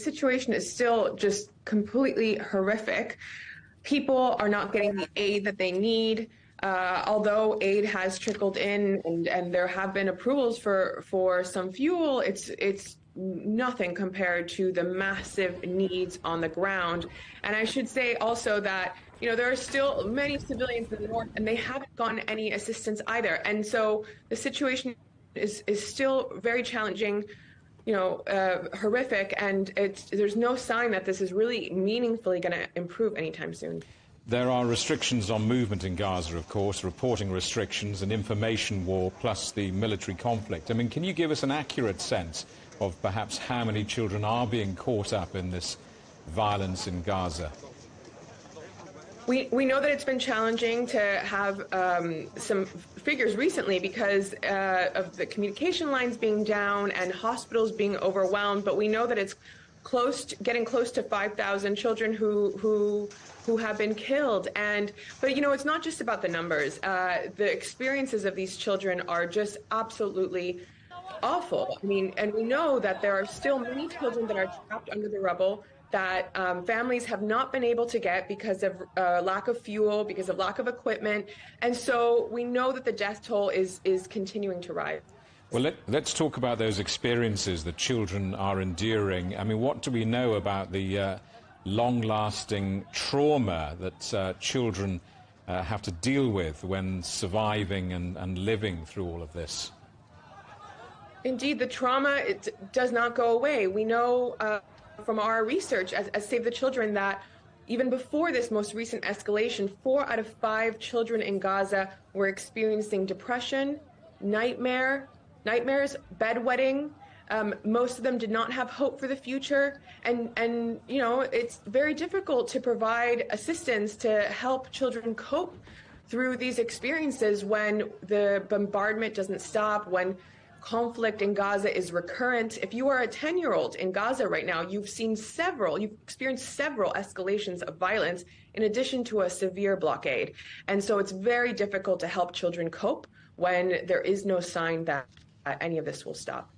situation is still just completely horrific. People are not getting the aid that they need. Although aid has trickled in and there have been approvals for some fuel, it's nothing compared to the massive needs on the ground. And I should say also that, you know, there are still many civilians in the north and they haven't gotten any assistance either. And so the situation is still very challenging, you know, horrific, and there's no sign that this is really meaningfully going to improve anytime soon. There are restrictions on movement in Gaza, of course, reporting restrictions, an information war, plus the military conflict. I mean, can you give us an accurate sense of perhaps how many children are being caught up in this violence in Gaza? We know that it's been challenging to have some figures recently because of the communication lines being down and hospitals being overwhelmed, but we know that it's getting close to 5,000 children who have been killed. But you know, it's not just about the numbers. The experiences of these children are just absolutely awful. I mean, and we know that there are still many children that are trapped under the rubble that families have not been able to get because of lack of fuel, because of lack of equipment. And so we know that the death toll is continuing to rise. Well, let's talk about those experiences that children are enduring. I mean, what do we know about the long-lasting trauma that children have to deal with when surviving and living through all of this? Indeed, the trauma, it does not go away. We know from our research as Save the Children that even before this most recent escalation, 4 out of 5 children in Gaza were experiencing depression, nightmares, bedwetting. Most of them did not have hope for the future. And you know, it's very difficult to provide assistance to help children cope through these experiences when the bombardment doesn't stop, when conflict in Gaza is recurrent. If you are a 10-year-old in Gaza right now, you've experienced several escalations of violence in addition to a severe blockade. And so it's very difficult to help children cope when there is no sign that any of this will stop.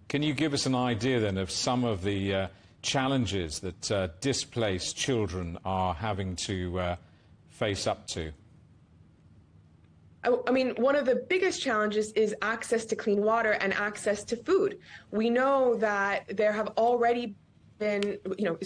Can you give us an idea then of some of the challenges that displaced children are having to face up to? I mean, one of the biggest challenges is access to clean water and access to food. We know that there have already been, you know,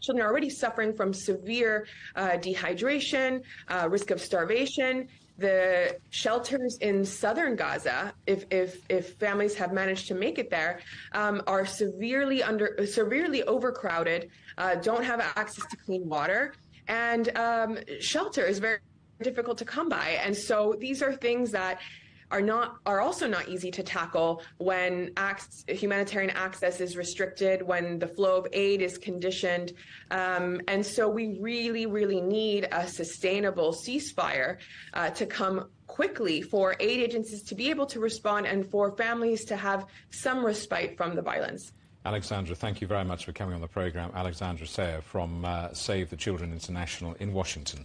children are already suffering from severe dehydration, risk of starvation. The shelters in southern Gaza, if families have managed to make it there, are severely overcrowded, don't have access to clean water, and shelter is very difficult to come by. And so these are things that are also not easy to tackle when humanitarian access is restricted, when the flow of aid is conditioned. And so we really, really need a sustainable ceasefire to come quickly for aid agencies to be able to respond and for families to have some respite from the violence. Alexandra, thank you very much for coming on the programme. Alexandra Saieh from Save the Children International in Washington.